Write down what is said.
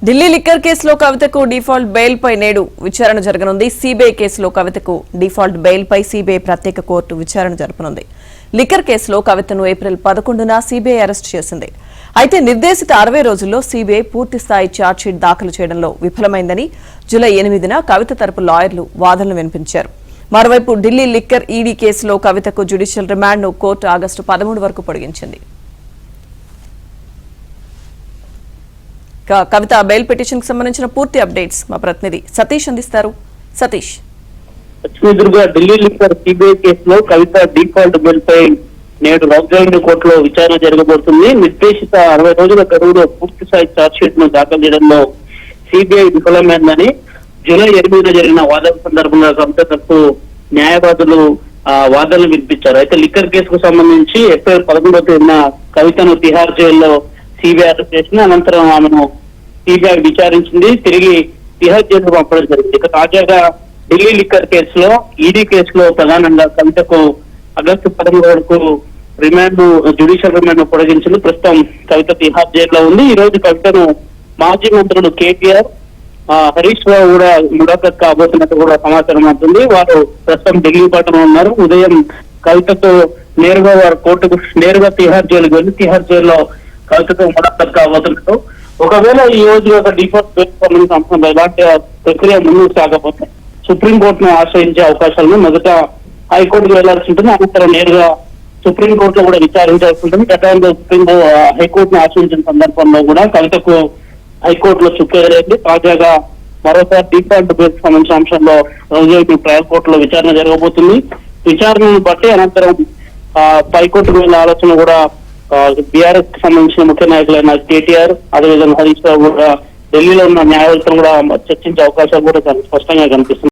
Delhi liquor కేసులో కవితకు default bail పై నేడు విచారణ జరగనుంది. సిబిఐ కేసులో కవితకు డిఫాల్ట్ బెయిల్ పై సిబిఐ ప్రత్యేక కోర్టు విచారణ జరపనుంది. లిక్కర్ కేసులో కవితను ఏప్రిల్ 11న సిబిఐ అరెస్ట్ చేసింది. అయితే నిర్దేశిత 60 రోజుల్లో సిబిఐ పూర్తిస్థాయి ఛార్జ్షీట్ దాఖలు చేయడంలో విఫలమైందని జూలై 8న కవిత తరపు లాయర్లు వాదనలు వినిపించారు. మరోవైపు ఢిల్లీ లిక్కర్ ఈడీ కేసులో కవితకు జ్యుడిషియల్ రిమాండ్ను కోర్టు ఆగస్టు 13 వరకు పొడిగించింది. కవిత బెయిల్ పిటిషన్ కి సంబంధించిన పూర్తి అప్డేట్స్ మా ప్రతినిధి సతీష్ అందిస్తారు. సతీష్, లక్ష్మీదుర్గ ఢిల్లీ లిక్కర్ సిబిఐ కేసులో కవిత డిఫాల్ట్ బెయిల్ పై నేడు రాజ్యాంగ కోర్టులో విచారణ జరగబోతుంది. నిర్దేశిత 60 రోజుల గడువులో పూర్తి స్థాయి ఛార్జ్షీట్ ను దాఖలు చేయడంలో సిబిఐ విఫలమైందని జూలై 8న జరిగిన వాదన సందర్భంగా కవిత తరపు న్యాయవాదులు వాదనలు వినిపించారు. అయితే లిక్కర్ కేసుకు సంబంధించి ఏప్రిల్ 11వ తేదీన కవితను తిహార్ జైల్లో సిబిఐ అరెస్ట్ చేసిన అనంతరం ఆమెను సిబిఐ విచారించింది. తిరిగి తిహార్ జైలు పంపడం జరిగింది. ఇక తాజాగా ఢిల్లీ లిక్కర్ కేసులో ఈడీ కేసులో ప్రధానంగా కవితకు ఆగస్టు 13 వరకు రిమాండ్ జ్యుడిషియల్ రిమాండ్ పొడిగించింది. ప్రస్తుతం కవిత తిహార్ జైల్లో ఉంది. ఈ రోజు కవితను మాజీ మంత్రులు కేటీఆర్, హరీష్ రావు కూడా ములాఖత్ కాబోతున్నట్టు కూడా సమాచారం అవుతుంది. వారు ప్రస్తుతం ఢిల్లీ పట్టణంలో ఉన్నారు. ఉదయం కవితతో నేరుగా వారు కోర్టుకు నేరుగా తిహార్ జైలుకు వెళ్లి తిహార్ జైల్లో కవితతో ములాఖత్ కాబోతున్నట్టు. ఒకవేళ ఈ రోజు ఒక డిఫాల్ట్ బెయిల్ సంబంధించిన అంశంలో ఎలాంటి ప్రక్రియ ముందుకు సాగకపోతే సుప్రీంకోర్టును ఆశ్రయించే అవకాశాలను మొదట హైకోర్టుకు వెళ్లాల్సి ఉంటుంది. అనంతరం నేరుగా సుప్రీంకోర్టులో కూడా విచారించాల్సి ఉంటుంది. గతంలో హైకోర్టును ఆశ్రయించిన సందర్భంలో కూడా కవితకు హైకోర్టులో చుక్కెదురైంది. తాజాగా మరోసారి డిఫాల్ట్ బెయిల్ సంబంధించిన అంశంలో రోజు ట్రయల్ కోర్టులో విచారణ జరగబోతుంది. విచారణను బట్టి అనంతరం హైకోర్టుకు వెళ్లే ఆలోచన కూడా బీఆర్ఎస్ కి సంబంధించిన ముఖ్య నాయకులైన కేటీఆర్, అదేవిధంగా హరీష్ రావు కూడా ఢిల్లీలో ఉన్న న్యాయవాదులను కూడా చర్చించే అవకాశాలు కూడా స్పష్టంగా కనిపిస్తుంది.